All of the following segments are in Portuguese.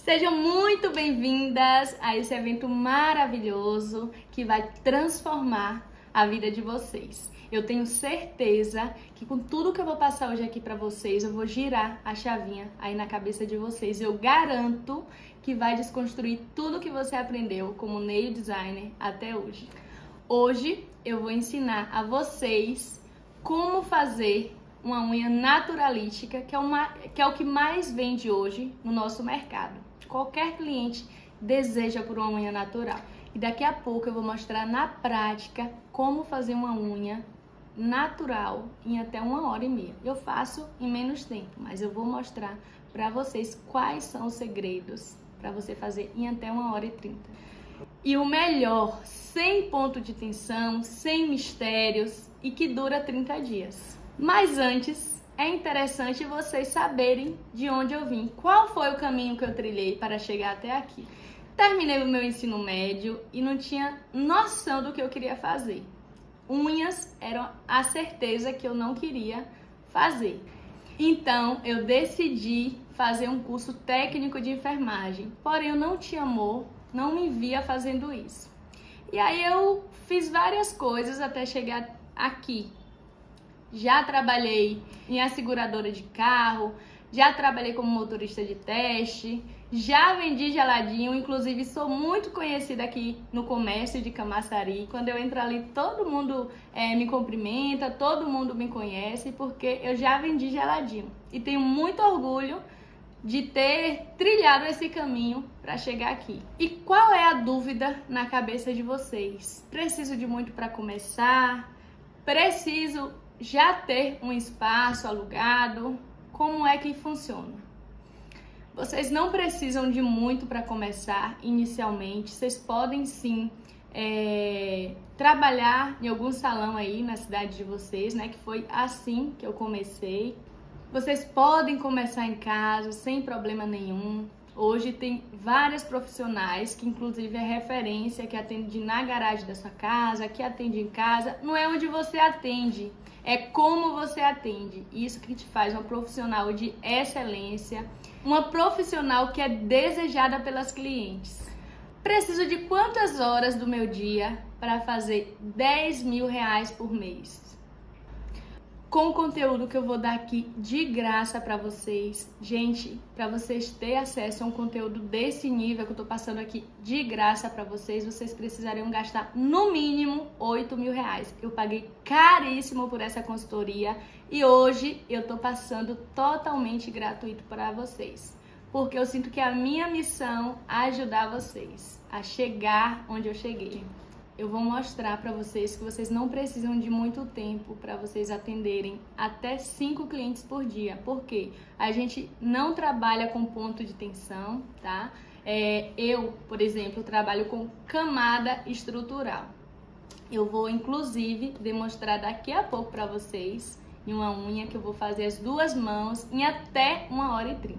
Sejam muito bem-vindas a esse evento maravilhoso que vai transformar a vida de vocês. Eu tenho certeza que com tudo que eu vou passar hoje aqui para vocês, eu vou girar a chavinha aí na cabeça de vocês. Eu garanto que vai desconstruir tudo que você aprendeu como nail designer até hoje. Hoje eu vou ensinar a vocês como fazer uma unha naturalística, que é o que mais vende hoje no nosso mercado. Qualquer cliente deseja por uma unha natural. E daqui a pouco eu vou mostrar na prática como fazer uma unha natural em até 1h30. Eu faço em menos tempo, mas eu vou mostrar para vocês quais são os segredos para você fazer em até 1h30. E o melhor, sem ponto de tensão, sem mistérios e que dura 30 dias. Mas antes, é interessante vocês saberem de onde eu vim, qual foi o caminho que eu trilhei para chegar até aqui. Terminei o meu ensino médio e não tinha noção do que eu queria fazer. Unhas eram a certeza que eu não queria fazer. Então, eu decidi fazer um curso técnico de enfermagem, porém eu não tinha amor, não me via fazendo isso. E aí eu fiz várias coisas até chegar aqui. Já trabalhei em asseguradora de carro, já trabalhei como motorista de teste, já vendi geladinho, inclusive sou muito conhecida aqui no comércio de Camaçari. Quando eu entro ali, todo mundo me cumprimenta, todo mundo me conhece, porque eu já vendi geladinho. E tenho muito orgulho de ter trilhado esse caminho para chegar aqui. E qual é a dúvida na cabeça de vocês? Preciso de muito para começar? Preciso já ter um espaço alugado? Como é que funciona? Vocês não precisam de muito para começar inicialmente. Vocês podem sim trabalhar em algum salão aí na cidade de vocês, né? Que foi assim que eu comecei. Vocês podem começar em casa sem problema nenhum. Hoje tem várias profissionais que inclusive é referência, que atende na garagem da sua casa, que atende em casa. Não é onde você atende, é como você atende. Isso que te faz uma profissional de excelência, uma profissional que é desejada pelas clientes. Preciso de quantas horas do meu dia para fazer R$10.000 por mês? Com o conteúdo que eu vou dar aqui de graça para vocês. Gente, para vocês terem acesso a um conteúdo desse nível que eu tô passando aqui de graça para vocês, vocês precisariam gastar no mínimo R$8.000. Eu paguei caríssimo por essa consultoria e hoje eu tô passando totalmente gratuito para vocês. Porque eu sinto que a minha missão é ajudar vocês a chegar onde eu cheguei. Eu vou mostrar para vocês que vocês não precisam de muito tempo para vocês atenderem até 5 clientes por dia. Por quê? A gente não trabalha com ponto de tensão, tá? Eu, por exemplo, trabalho com camada estrutural. Eu vou, inclusive, demonstrar daqui a pouco para vocês em uma unha que eu vou fazer as duas mãos em até 1h30.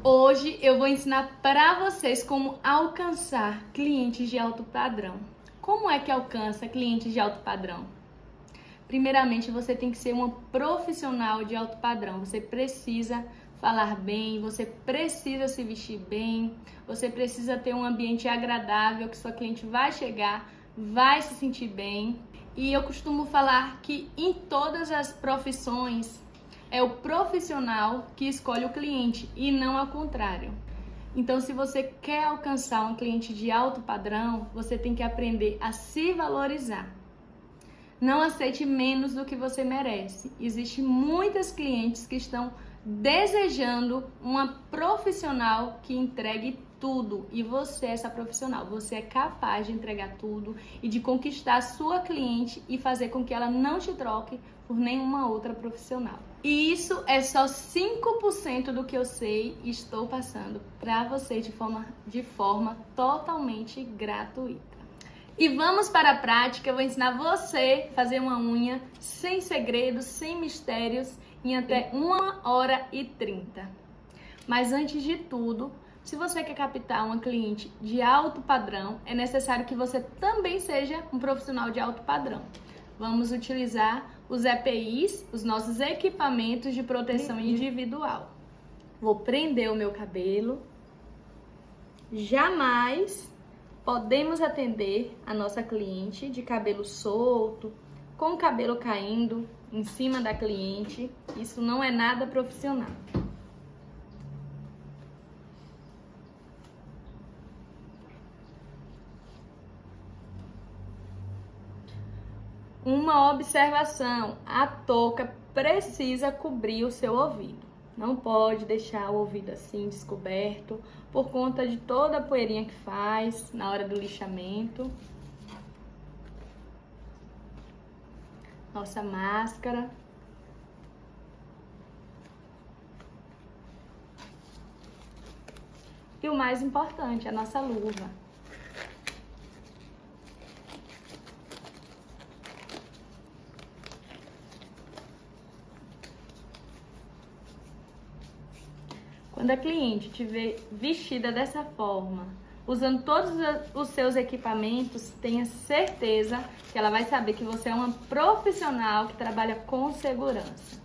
Hoje eu vou ensinar para vocês como alcançar clientes de alto padrão. Como é que alcança clientes de alto padrão? Primeiramente, você tem que ser uma profissional de alto padrão. Você precisa falar bem, você precisa se vestir bem, você precisa ter um ambiente agradável, que sua cliente vai chegar, vai se sentir bem. E eu costumo falar que em todas as profissões é o profissional que escolhe o cliente e não ao contrário. Então, se você quer alcançar um cliente de alto padrão, você tem que aprender a se valorizar. Não aceite menos do que você merece. Existem muitas clientes que estão desejando uma profissional que entregue tudo. E você é essa profissional. Você é capaz de entregar tudo e de conquistar a sua cliente e fazer com que ela não te troque por nenhuma outra profissional. E isso é só 5% do que eu sei e estou passando para você de forma totalmente gratuita. E vamos para a prática. Eu vou ensinar você a fazer uma unha sem segredos, sem mistérios, em até 1h30. Mas antes de tudo, se você quer captar uma cliente de alto padrão, é necessário que você também seja um profissional de alto padrão. Vamos utilizar os EPIs, os nossos equipamentos de proteção individual. Vou prender o meu cabelo Jamais podemos atender a nossa cliente de cabelo solto, com o cabelo caindo em cima da cliente. Isso não é nada profissional. Uma observação: a touca precisa cobrir o seu ouvido. Não pode deixar o ouvido assim descoberto por conta de toda a poeirinha que faz na hora do lixamento. Nossa máscara. E o mais importante, a nossa luva. Quando a cliente estiver vestida dessa forma, usando todos os seus equipamentos, tenha certeza que ela vai saber que você é uma profissional que trabalha com segurança.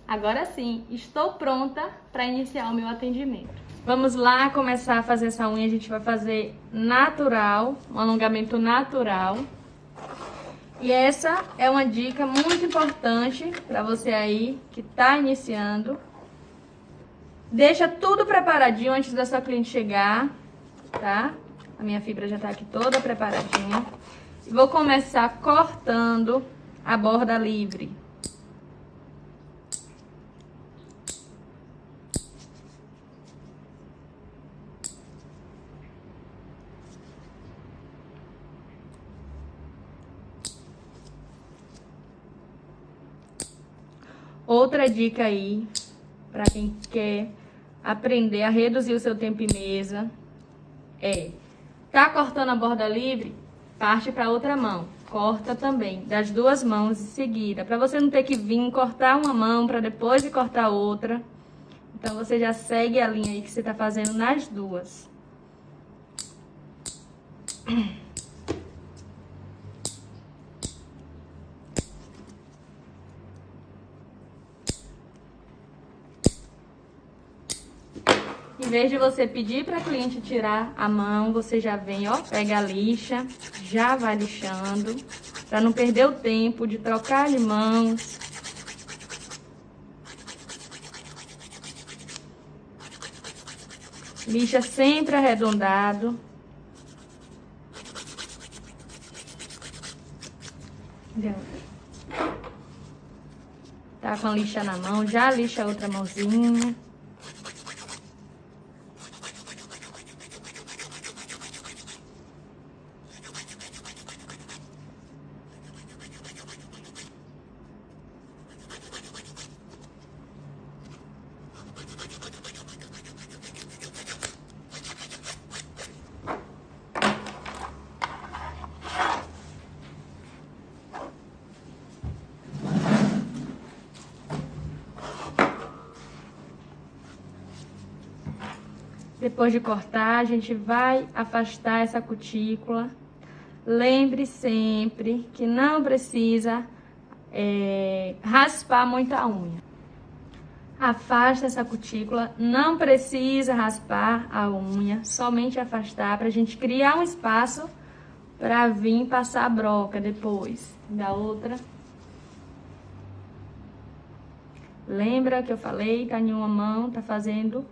Agora sim, estou pronta para iniciar o meu atendimento. Vamos lá começar a fazer essa unha. A gente vai fazer natural, um alongamento natural. E essa é uma dica muito importante para você aí que está iniciando. Deixa tudo preparadinho antes da sua cliente chegar, tá? A minha fibra já está aqui toda preparadinha. E vou começar cortando a borda livre. Outra dica aí, para quem quer aprender a reduzir o seu tempo em mesa, tá cortando a borda livre, parte para outra mão. Corta também, das duas mãos em seguida, para você não ter que vir cortar uma mão para depois ir cortar outra. Então, você já segue a linha aí que você tá fazendo nas duas. Em vez de você pedir para a cliente tirar a mão, você já vem, ó, pega a lixa, já vai lixando, para não perder o tempo de trocar de mãos. Lixa sempre arredondado. Tá com a lixa na mão, já lixa a outra mãozinha. Depois de cortar, a gente vai afastar essa cutícula. Lembre sempre que não precisa raspar muito a unha. Afasta essa cutícula, não precisa raspar a unha, somente afastar para a gente criar um espaço para vir passar a broca depois da outra. Lembra que eu falei, tá em uma mão, tá fazendo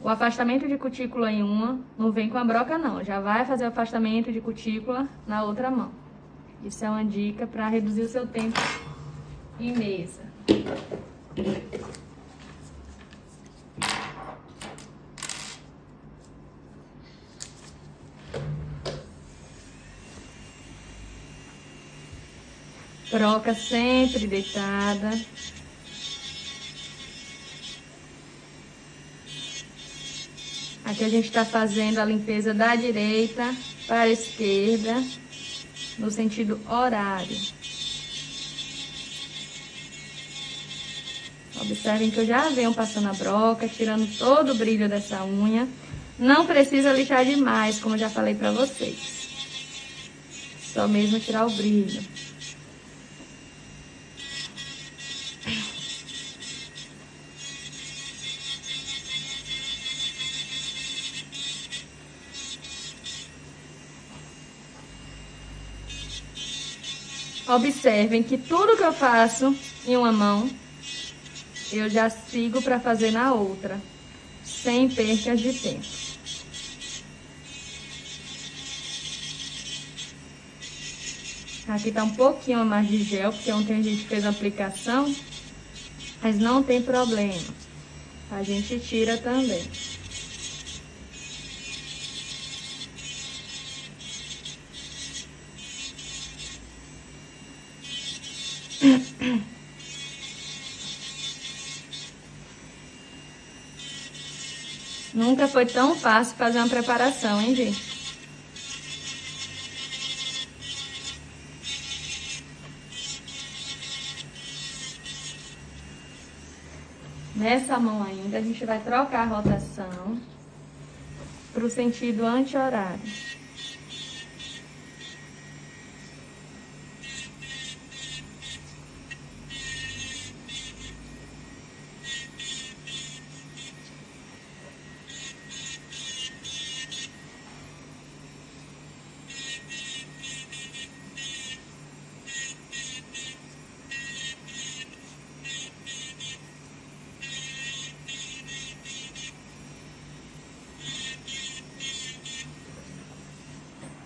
o afastamento de cutícula em uma, não vem com a broca não, já vai fazer o afastamento de cutícula na outra mão. Isso é uma dica para reduzir o seu tempo em mesa. Broca sempre deitada. Aqui a gente está fazendo a limpeza da direita para a esquerda, no sentido horário. Observem que eu já venho passando a broca, tirando todo o brilho dessa unha. Não precisa lixar demais, como eu já falei para vocês. Só mesmo tirar o brilho. Observem que tudo que eu faço em uma mão, eu já sigo para fazer na outra, sem percas de tempo. Aqui tá um pouquinho a mais de gel, porque ontem a gente fez a aplicação, mas não tem problema. A gente tira também. Nunca foi tão fácil fazer uma preparação, hein, gente? Nessa mão ainda, a gente vai trocar a rotação para o sentido anti-horário.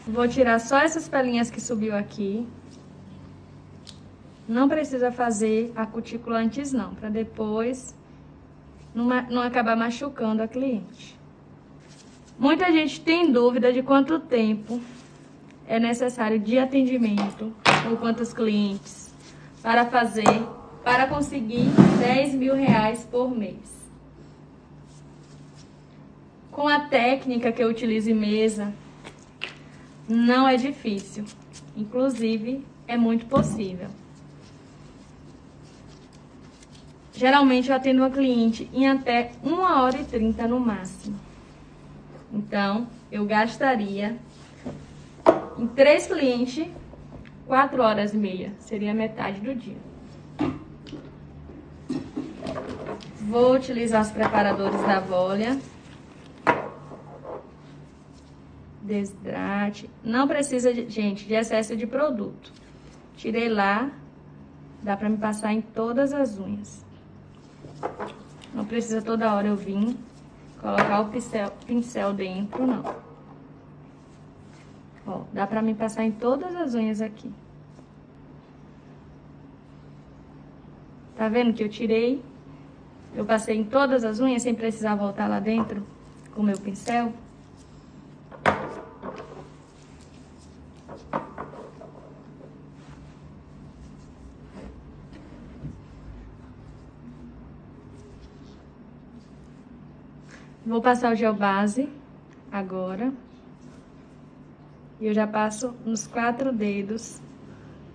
Vou tirar só essas pelinhas que subiu aqui. Não precisa fazer a cutícula antes não, para depois não acabar machucando a cliente. Muita gente tem dúvida de quanto tempo é necessário de atendimento, ou quantos clientes, para conseguir 10 mil reais por mês. Com a técnica que eu utilizo em mesa, não é difícil, inclusive é muito possível. Geralmente eu atendo uma cliente em até 1h30 no máximo. Então, eu gastaria em 3 clientes 4h30, seria metade do dia. Vou utilizar os preparadores da Volia. Desidrate. Não precisa, gente, de excesso de produto. Tirei lá, dá pra me passar em todas as unhas. Não precisa toda hora eu vir colocar o pincel dentro, não. Ó, dá pra me passar em todas as unhas aqui. Tá vendo que eu tirei? Eu passei em todas as unhas sem precisar voltar lá dentro com o meu pincel. Vou passar o gel base agora. E eu já passo nos 4 dedos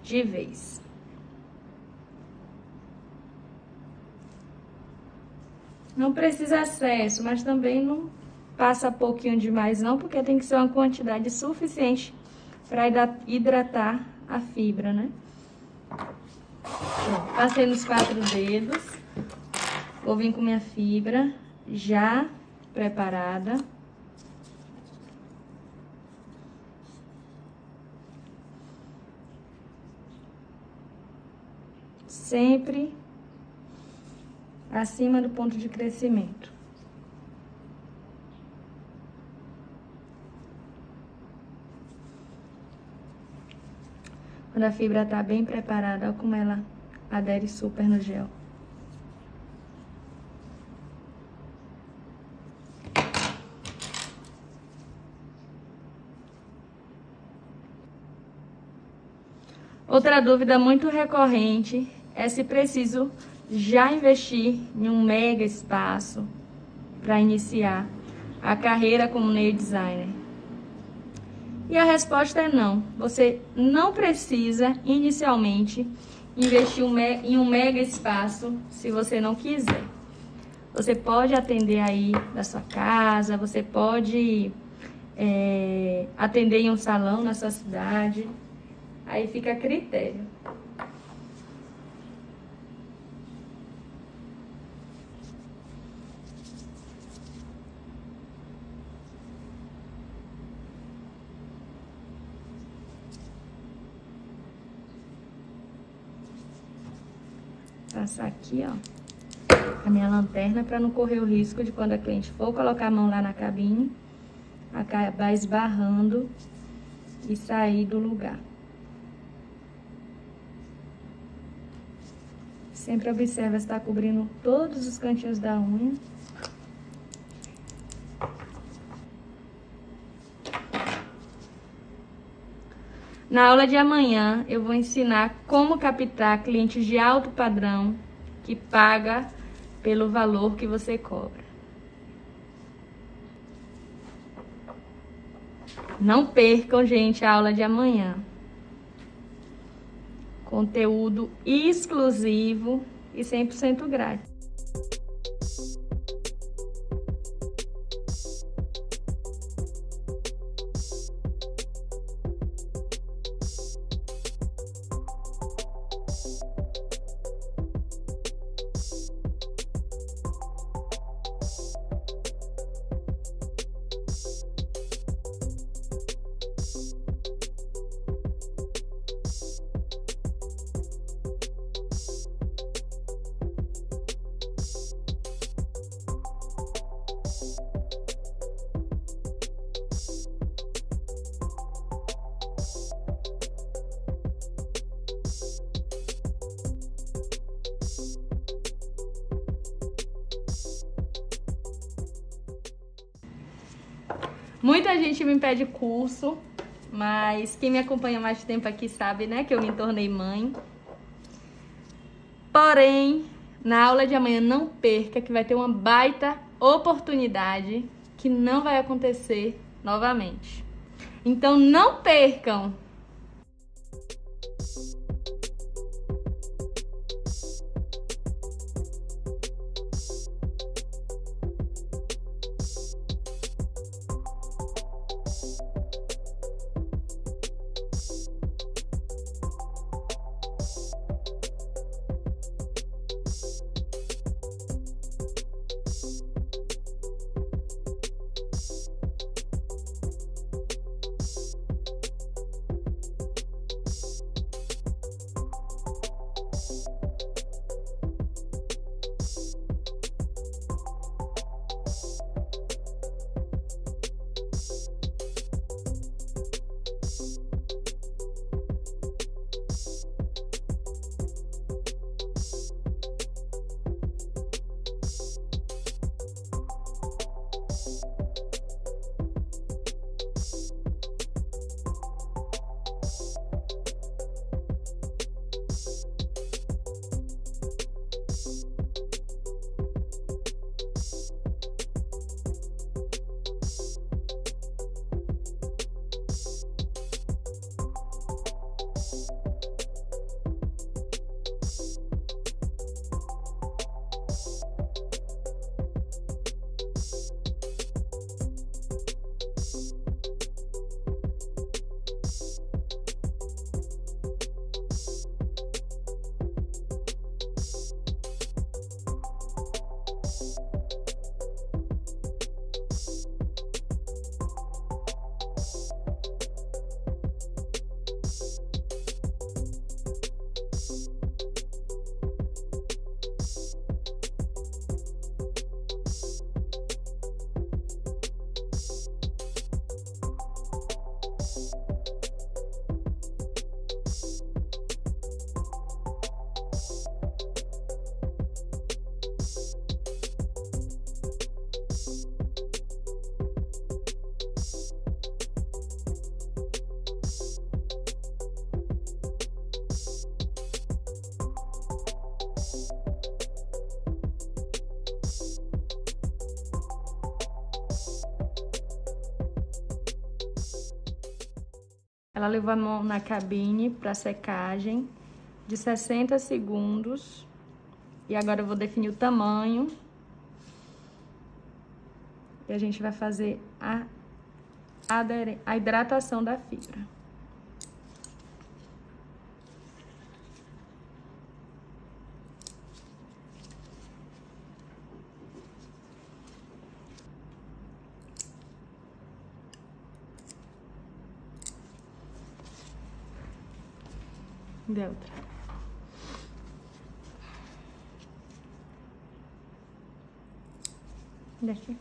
de vez. Não precisa excesso, mas também não passa pouquinho demais não, porque tem que ser uma quantidade suficiente para hidratar a fibra, né? Pronto, passei nos 4 dedos. Vou vir com minha fibra já preparada. Sempre acima do ponto de crescimento. Quando a fibra tá bem preparada, olha como ela adere super no gel. Outra dúvida muito recorrente é se preciso já investir em um mega espaço para iniciar a carreira como nail designer. E a resposta é não. Você não precisa inicialmente investir em um mega espaço se você não quiser. Você pode atender aí da sua casa, você pode atender em um salão na sua cidade. Aí fica a critério. Passar aqui, ó, a minha lanterna para não correr o risco de quando a cliente for colocar a mão lá na cabine, acabar esbarrando e sair do lugar. Sempre observa se está cobrindo todos os cantinhos da unha. Na aula de amanhã, eu vou ensinar como captar clientes de alto padrão que paga pelo valor que você cobra. Não percam, gente, a aula de amanhã. Conteúdo exclusivo e 100% grátis. Muita gente me pede curso, mas quem me acompanha mais tempo aqui sabe, né, que eu me tornei mãe. Porém, na aula de amanhã não perca, que vai ter uma baita oportunidade que não vai acontecer novamente. Então não percam! Ela levou a mão na cabine para secagem de 60 segundos. E agora eu vou definir o tamanho. E a gente vai fazer a hidratação da fibra. Deltra. Daqui.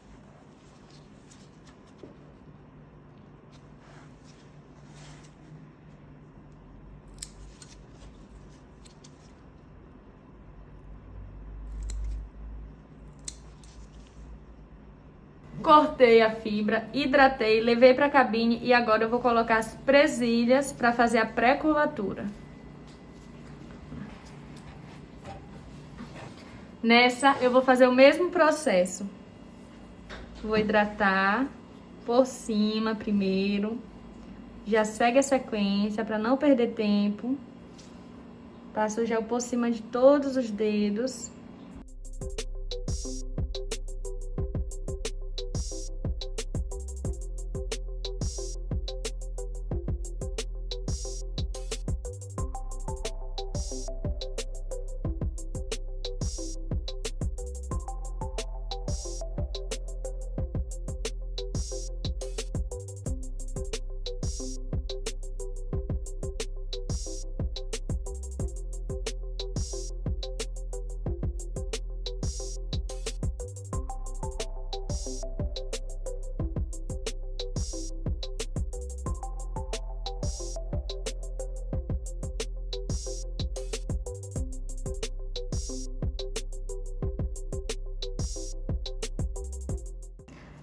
Cortei a fibra, hidratei, levei para a cabine e agora eu vou colocar as presilhas para fazer a pré-curvatura. Nessa eu vou fazer o mesmo processo. Vou hidratar por cima primeiro. Já segue a sequência para não perder tempo. Passo o gel por cima de todos os dedos.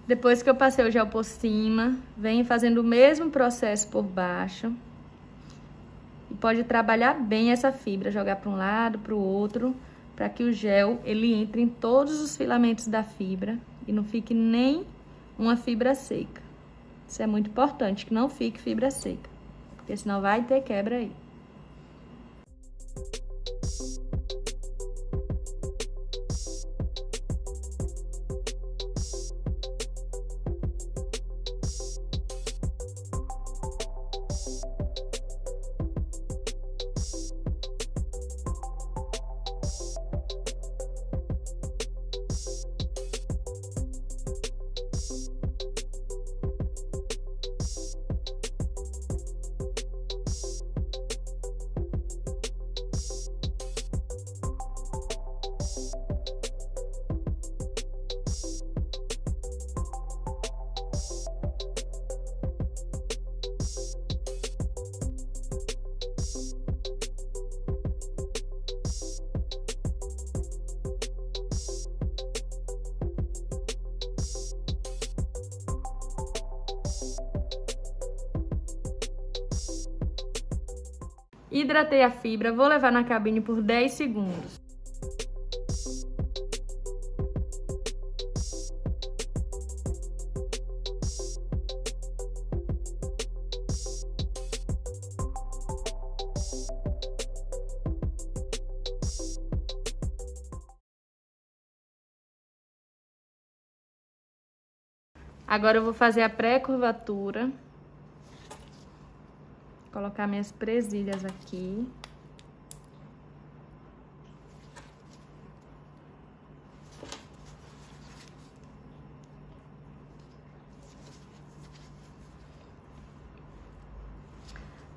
Depois que eu passei o gel por cima, venho fazendo o mesmo processo por baixo. E pode trabalhar bem essa fibra, jogar para um lado, para o outro, para que o gel ele entre em todos os filamentos da fibra e não fique nem uma fibra seca. Isso é muito importante, que não fique fibra seca, porque senão vai ter quebra aí. Hidratei a fibra, vou levar na cabine por 10 segundos. Agora eu vou fazer a pré-curvatura. Colocar minhas presilhas aqui.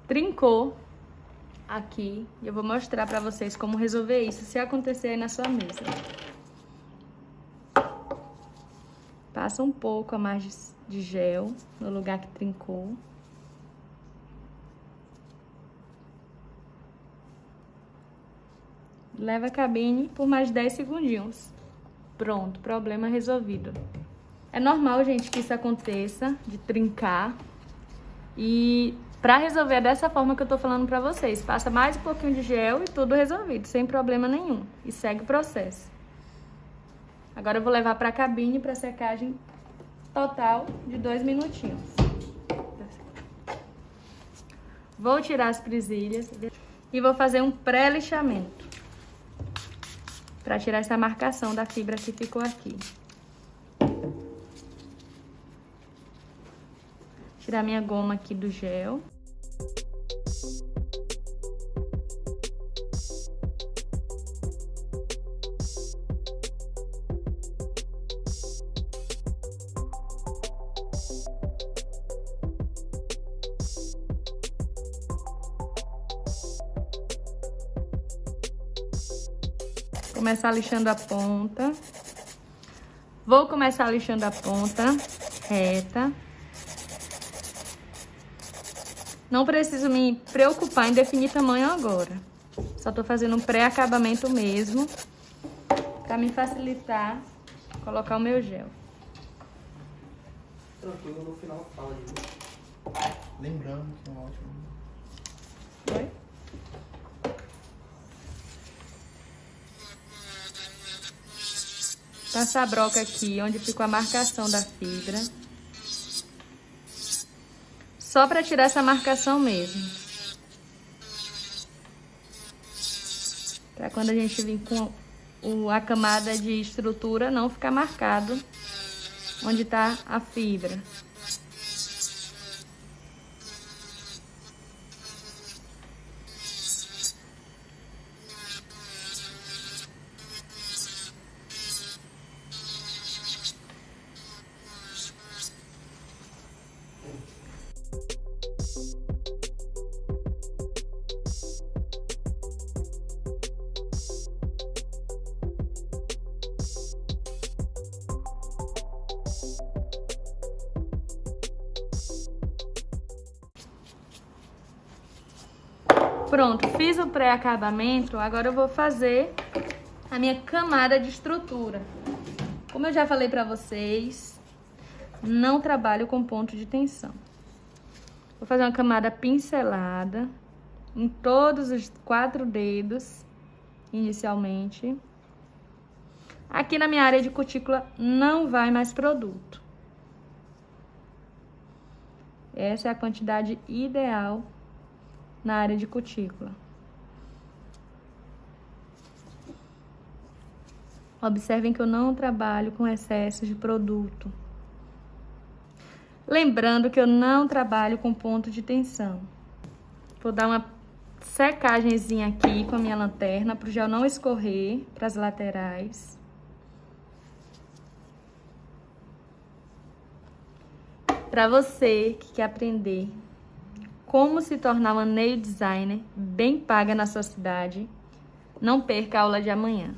Trincou aqui. E eu vou mostrar pra vocês como resolver isso se acontecer aí na sua mesa. Passa um pouco a mais de gel no lugar que trincou. Leva a cabine por mais 10 segundinhos. Pronto, problema resolvido. É normal, gente, que isso aconteça, de trincar. E pra resolver é dessa forma que eu tô falando pra vocês. Passa mais um pouquinho de gel e tudo resolvido, sem problema nenhum. E segue o processo. Agora eu vou levar pra cabine pra secagem total de 2 minutinhos. Vou tirar as presilhas e vou fazer um pré-lixamento. Pra tirar essa marcação da fibra que ficou aqui. Tirar minha goma aqui do gel. Começar lixando a ponta. Vou começar lixando a ponta reta. Não preciso me preocupar em definir tamanho agora. Só tô fazendo um pré-acabamento mesmo, pra me facilitar colocar o meu gel. Tranquilo, no final fala de novo. Lembrando que é um ótimo. Oi? Passa a broca aqui, onde fica a marcação da fibra. Só para tirar essa marcação mesmo. Para quando a gente vir com a camada de estrutura, não ficar marcado onde tá a fibra. Pronto, fiz o pré-acabamento, agora eu vou fazer a minha camada de estrutura. Como eu já falei pra vocês, não trabalho com ponto de tensão. Vou fazer uma camada pincelada em todos os 4 dedos, inicialmente. Aqui na minha área de cutícula não vai mais produto. Essa é a quantidade ideal na área de cutícula. Observem que eu não trabalho com excesso de produto. Lembrando que eu não trabalho com ponto de tensão. Vou dar uma secagemzinha aqui com a minha lanterna para o gel não escorrer para as laterais. Para você que quer aprender como se tornar uma nail designer bem paga na sua cidade, não perca a aula de amanhã.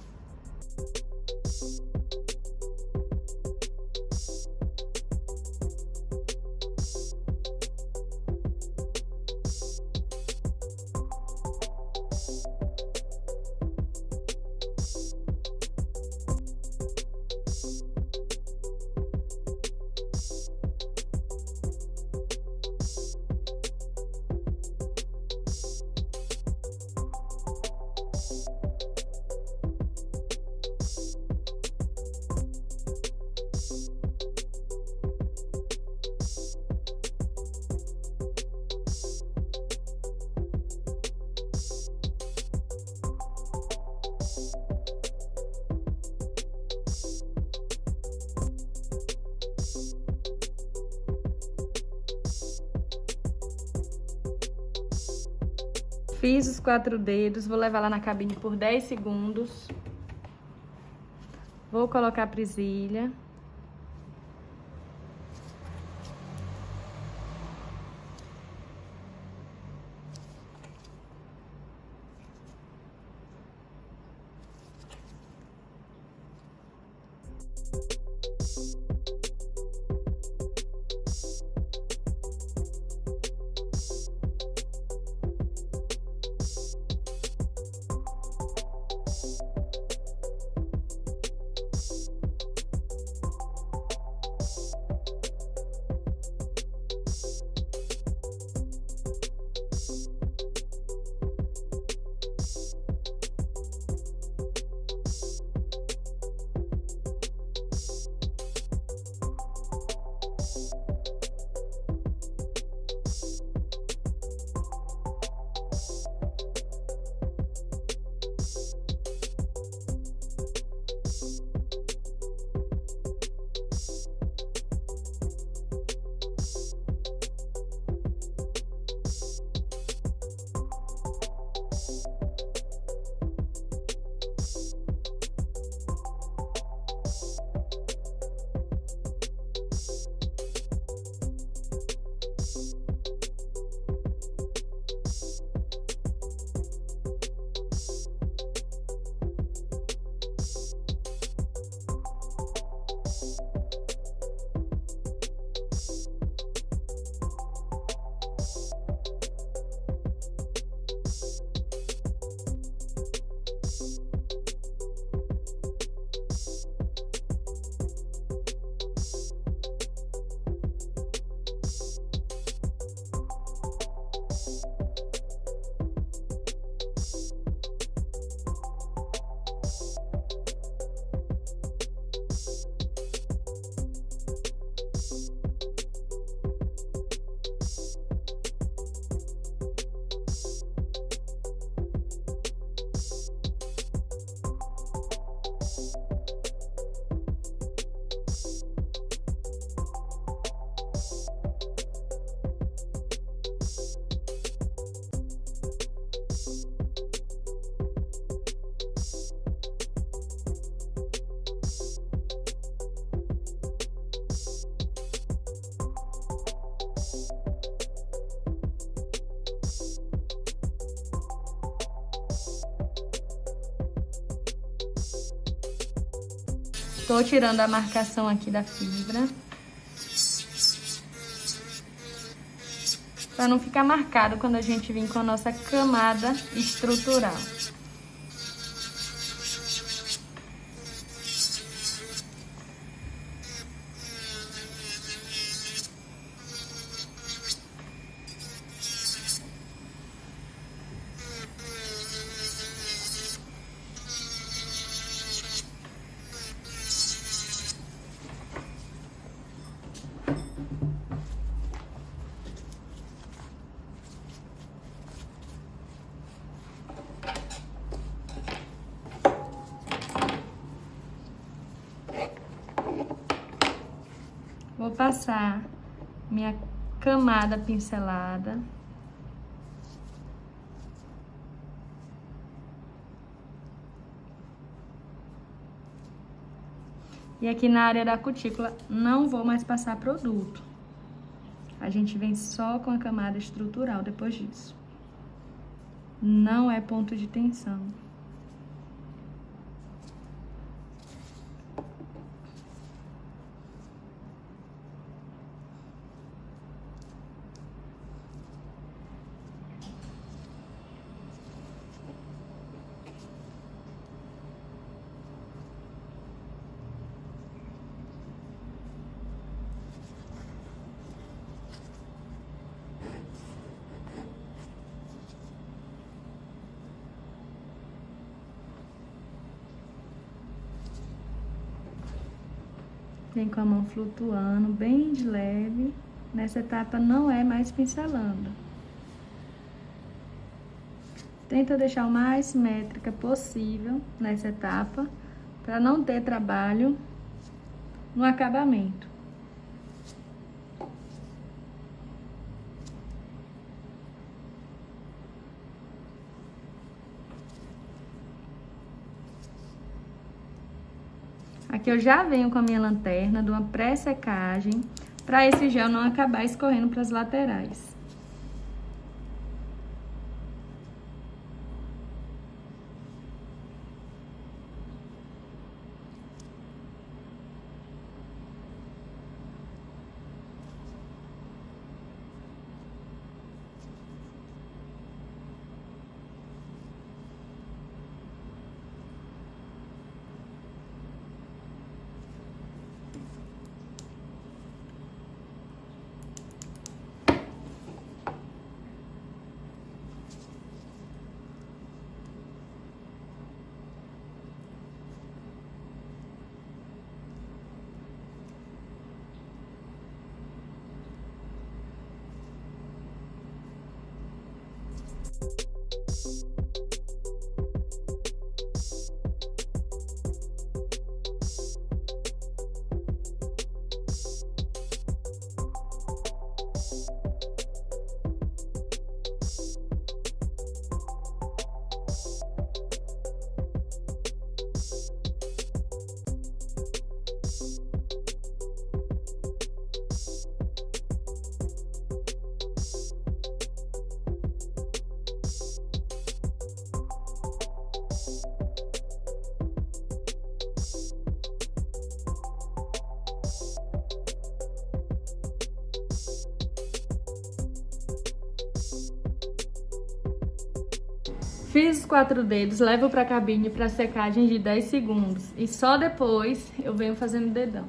Fiz os 4 dedos, vou levar lá na cabine por 10 segundos. Vou colocar a presilha. Tô tirando a marcação aqui da fibra. Para não ficar marcado quando a gente vir com a nossa camada estrutural. Vou passar minha camada pincelada. E aqui na área da cutícula não vou mais passar produto. A gente vem só com a camada estrutural depois disso. Não é ponto de tensão. Vem com a mão flutuando, bem de leve. Nessa etapa não é mais pincelando. Tenta deixar o mais simétrica possível nessa etapa, para não ter trabalho no acabamento. Aqui eu já venho com a minha lanterna, dou uma pré-secagem, para esse gel não acabar escorrendo para as laterais. Fiz os 4 dedos, levo para a cabine para secagem de 10 segundos. E só depois eu venho fazendo dedão.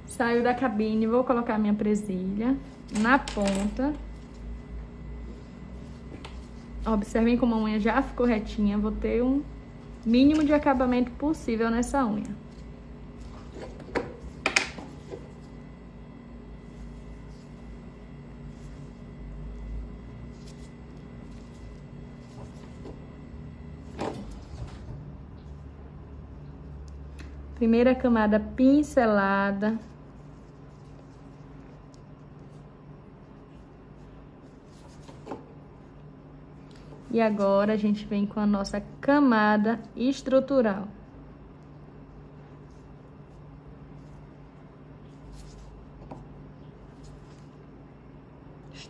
Saio da cabine, vou colocar minha presilha na ponta. Observem como a unha já ficou retinha, vou ter um mínimo de acabamento possível nessa unha. Primeira camada pincelada. E agora a gente vem com a nossa camada estrutural.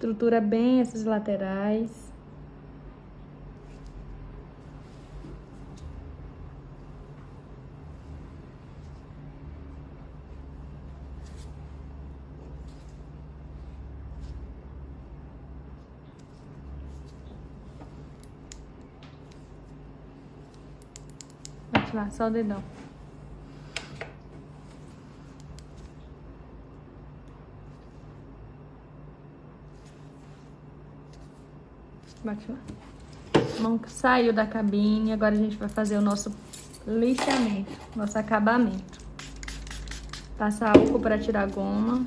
Estrutura bem essas laterais. Bate lá, só o dedão. Bate lá. Mão saiu da cabine, agora a gente vai fazer o nosso lixamento, nosso acabamento. Passar álcool para tirar a goma.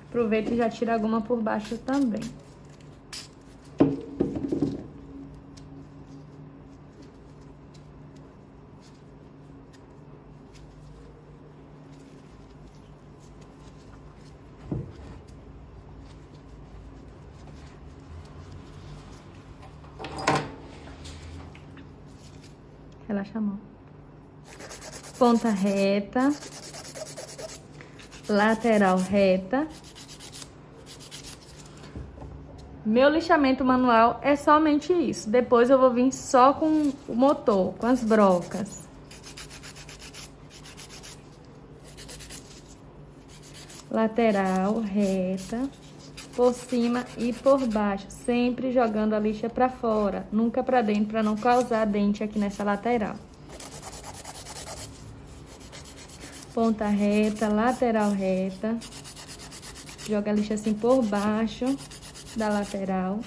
Aproveita e já tira a goma por baixo também. Relaxa a mão. Ponta reta. Lateral reta. Meu lixamento manual é somente isso. Depois eu vou vir só com o motor, com as brocas. Lateral reta. Por cima e por baixo, sempre jogando a lixa para fora, nunca para dentro, para não causar dente aqui nessa lateral. Ponta reta, lateral reta. Joga a lixa assim por baixo da lateral.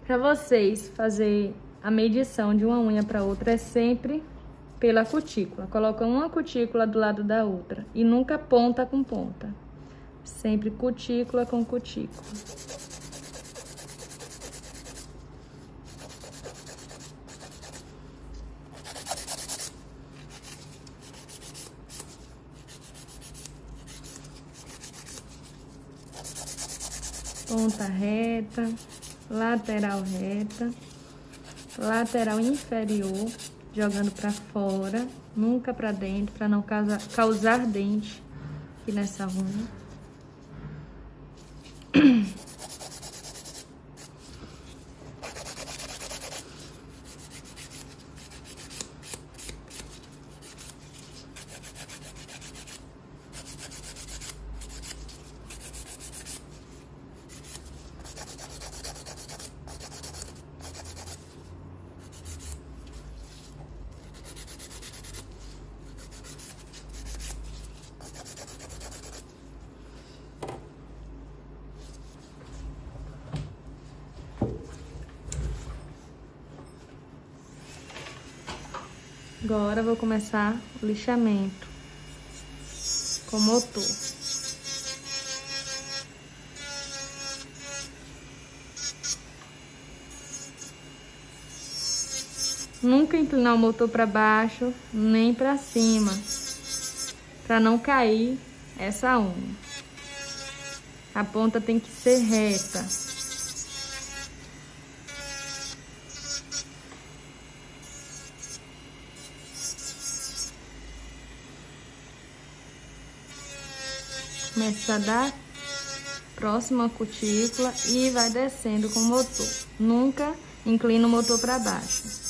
Para vocês fazer a medição de uma unha para outra é sempre pela cutícula. Coloca uma cutícula do lado da outra e nunca ponta com ponta. Sempre cutícula com cutícula. Ponta reta, lateral reta, lateral inferior, jogando para fora, nunca para dentro, para não causar dente aqui nessa unha. Agora vou começar o lixamento com motor. Nunca inclinar o motor para baixo nem para cima, para não cair essa unha. A ponta tem que ser reta. Começa da próxima cutícula e vai descendo com o motor. Nunca inclina o motor para baixo.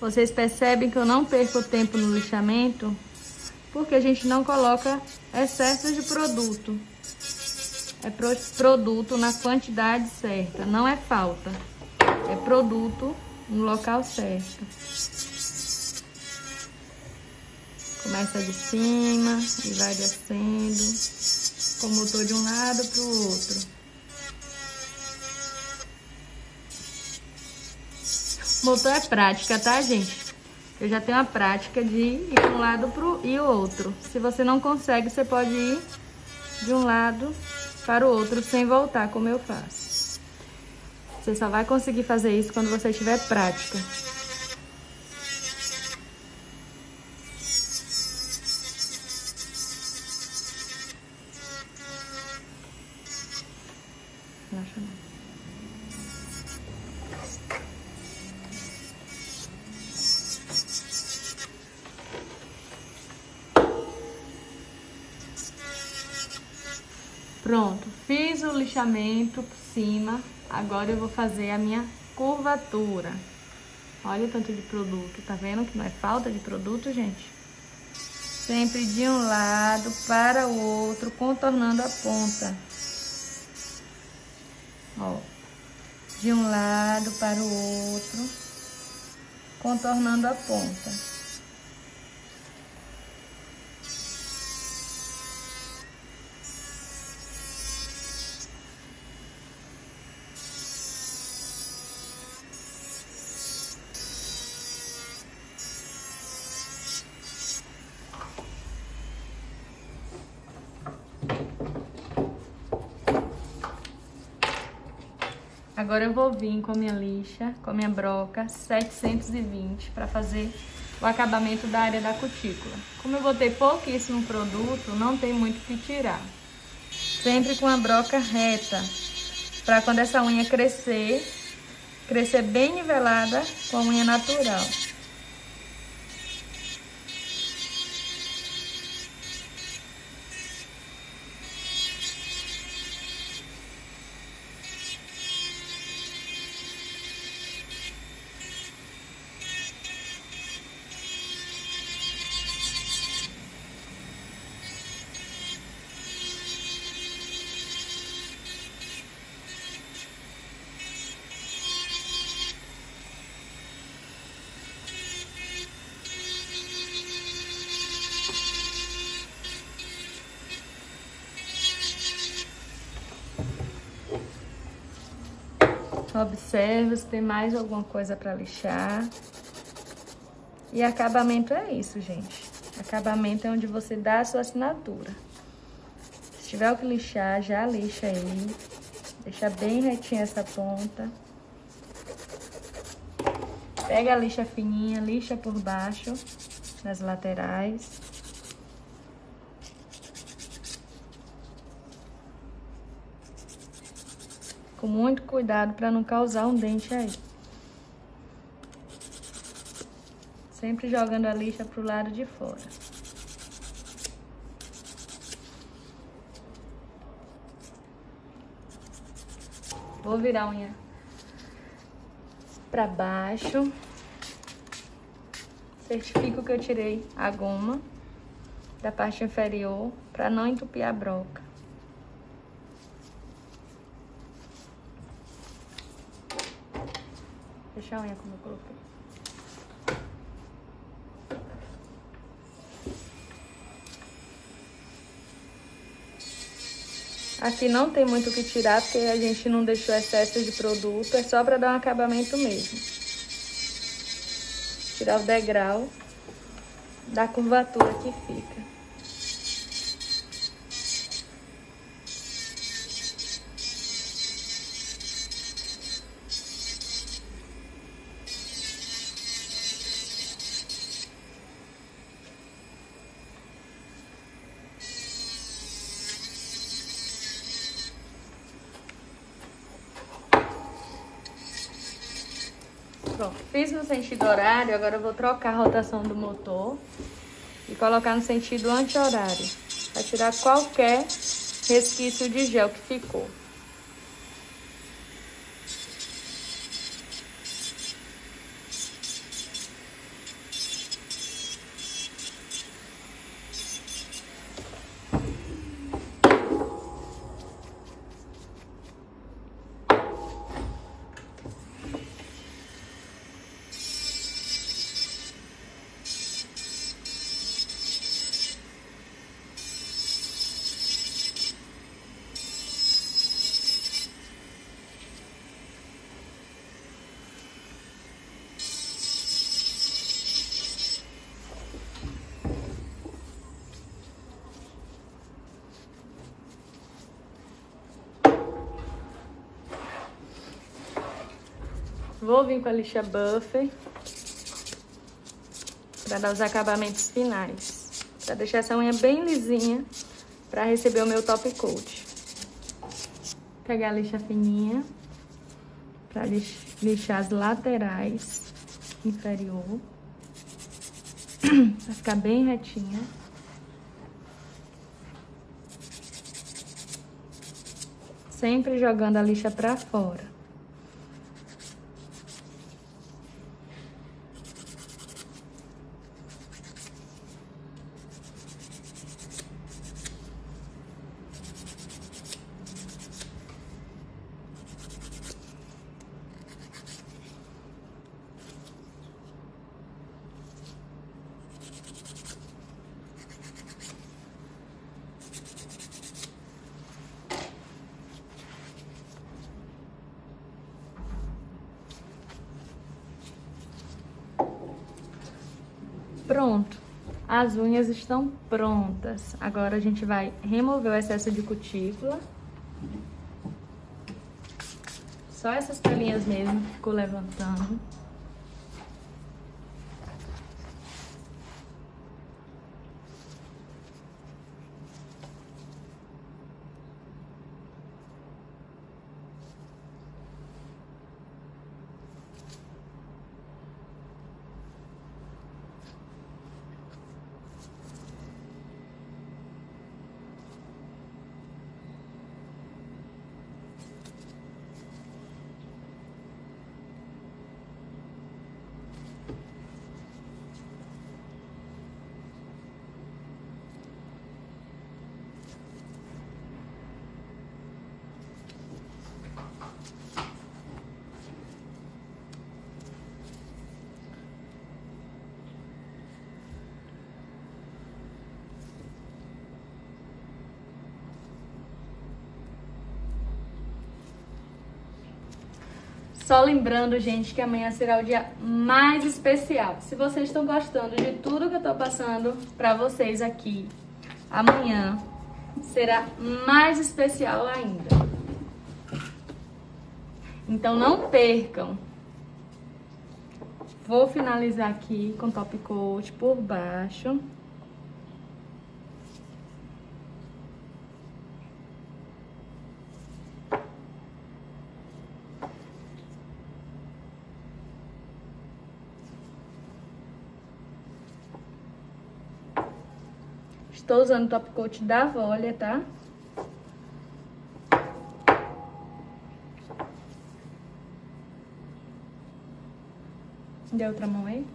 Vocês percebem que eu não perco tempo no lixamento, porque a gente não coloca excesso de produto. É produto na quantidade certa, não é falta. É produto no local certo. Começa de cima e vai descendo, com o motor de um lado para o outro. O motor é prática, tá, gente? Eu já tenho a prática de ir de um lado e o outro. Se você não consegue, você pode ir de um lado para o outro sem voltar, como eu faço. Você só vai conseguir fazer isso quando você tiver prática. Relaxa não. Pronto, fiz o lixamento por cima, agora eu vou fazer a minha curvatura. Olha o tanto de produto, tá vendo que não é falta de produto, gente? Sempre de um lado para o outro, contornando a ponta. Ó, de um lado para o outro, contornando a ponta. Agora eu vou vir com a minha lixa, com a minha broca 720 para fazer o acabamento da área da cutícula. Como eu botei pouquíssimo produto, não tem muito o que tirar. Sempre com a broca reta, para quando essa unha crescer bem nivelada com a unha natural. Observa se tem mais alguma coisa para lixar. E acabamento é isso, gente. Acabamento é onde você dá a sua assinatura. Se tiver o que lixar, já lixa aí. Deixa bem retinha essa ponta. Pega a lixa fininha, lixa por baixo, nas laterais. Com muito cuidado para não causar um dente aí. Sempre jogando a lixa pro lado de fora. Vou virar a unha para baixo. Certifico que eu tirei a goma da parte inferior para não entupir a broca. Deixa a unha como eu coloquei. Aqui não tem muito o que tirar, porque a gente não deixou excesso de produto. É só para dar um acabamento mesmo. Tirar o degrau da curvatura que fica. Pronto, fiz no sentido horário, agora eu vou trocar a rotação do motor e colocar no sentido anti-horário, para tirar qualquer resquício de gel que ficou. Vou vir com a lixa buffer para dar os acabamentos finais. Para deixar essa unha bem lisinha para receber o meu top coat. Vou pegar a lixa fininha para lixar as laterais inferior. Vai ficar bem retinha. Sempre jogando a lixa pra fora. Pronto, as unhas estão prontas. Agora a gente vai remover o excesso de cutícula. Só essas pelinhas mesmo que ficou levantando. Só lembrando, gente, que amanhã será o dia mais especial. Se vocês estão gostando de tudo que eu tô passando pra vocês aqui, amanhã será mais especial ainda. Então não percam. Vou finalizar aqui com top coat por baixo. Estou usando o top coat da Volia, tá? Deu outra mão aí?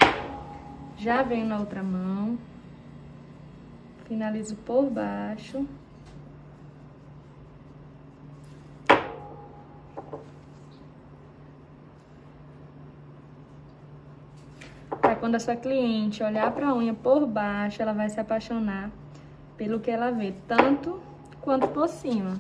Já venho na outra mão. Finalizo por baixo. Pra quando a sua cliente olhar pra unha por baixo, ela vai se apaixonar pelo que ela vê, tanto quanto por cima.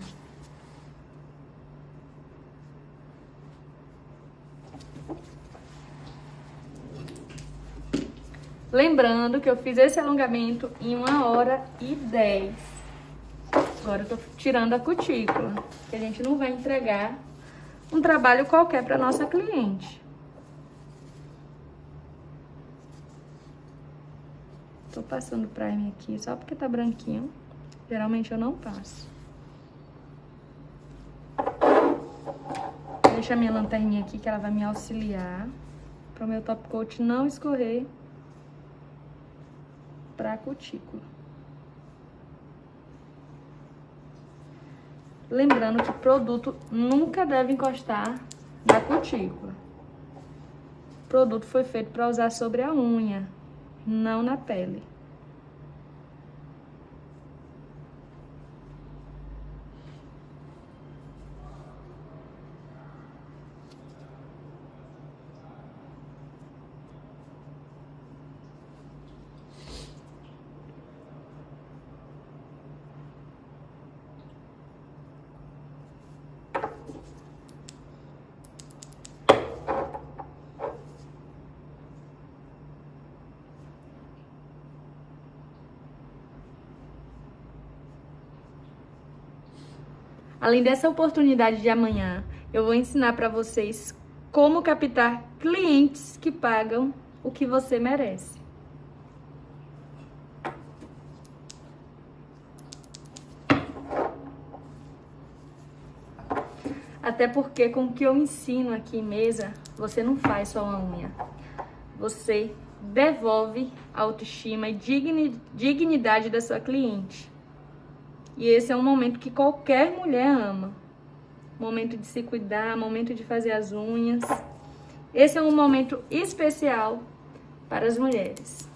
Lembrando que eu fiz esse alongamento em 1h10. Agora eu tô tirando a cutícula, que a gente não vai entregar um trabalho qualquer para nossa cliente. Tô passando primer aqui só porque tá branquinho. Geralmente eu não passo. Deixa a minha lanterninha aqui que ela vai me auxiliar para o meu top coat não escorrer para a cutícula. Lembrando que o produto nunca deve encostar na cutícula. O produto foi feito para usar sobre a unha, não na pele. Além dessa oportunidade de amanhã, eu vou ensinar para vocês como captar clientes que pagam o que você merece. Até porque com o que eu ensino aqui em mesa, você não faz só uma unha. Você devolve a autoestima e dignidade da sua cliente. E esse é um momento que qualquer mulher ama. Momento de se cuidar, momento de fazer as unhas. Esse é um momento especial para as mulheres.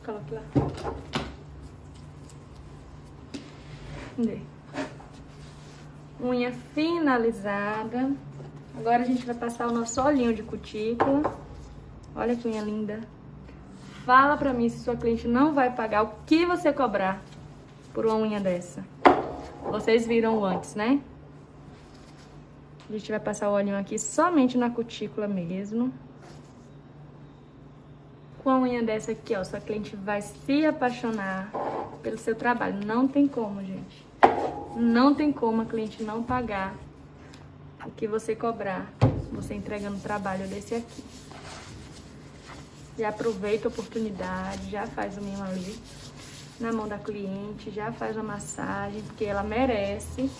Coloque lá. Unha finalizada. Agora a gente vai passar o nosso olhinho de cutícula. Olha que unha linda. Fala pra mim se sua cliente não vai pagar o que você cobrar por uma unha dessa. Vocês viram o antes, né? A gente vai passar o olhinho aqui somente na cutícula mesmo. Com a unha dessa aqui, ó, sua cliente vai se apaixonar pelo seu trabalho. Não tem como, gente. Não tem como a cliente não pagar o que você cobrar, você entregando um trabalho desse aqui. Já aproveita a oportunidade, já faz o mimo ali na mão da cliente, já faz uma massagem, porque ela merece.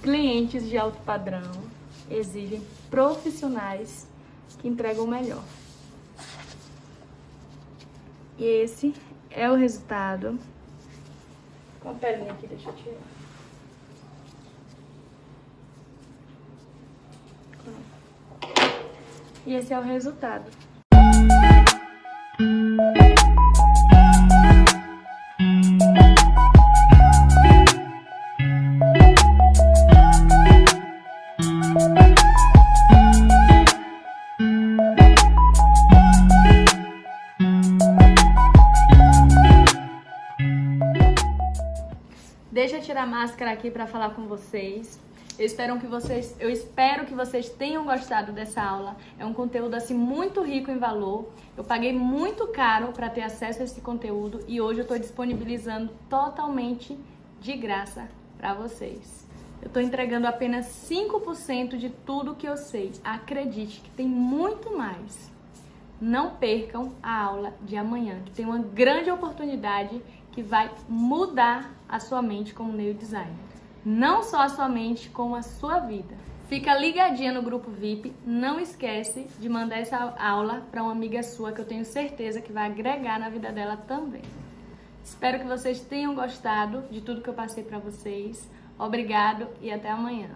Clientes de alto padrão exigem profissionais que entregam o melhor. E esse é o resultado. Com a pelinha aqui, deixa eu tirar. E esse é o resultado. Deixa eu tirar a máscara aqui para falar com vocês. Eu espero que vocês tenham gostado dessa aula. É um conteúdo assim muito rico em valor. Eu paguei muito caro para ter acesso a esse conteúdo e hoje eu estou disponibilizando totalmente de graça para vocês. Eu estou entregando apenas 5% de tudo que eu sei. Acredite que tem muito mais. Não percam a aula de amanhã, que tem uma grande oportunidade que vai mudar a sua mente como nail designer. Não só a sua mente, como a sua vida. Fica ligadinha no grupo VIP. Não esquece de mandar essa aula para uma amiga sua que eu tenho certeza que vai agregar na vida dela também. Espero que vocês tenham gostado de tudo que eu passei para vocês. Obrigado e até amanhã.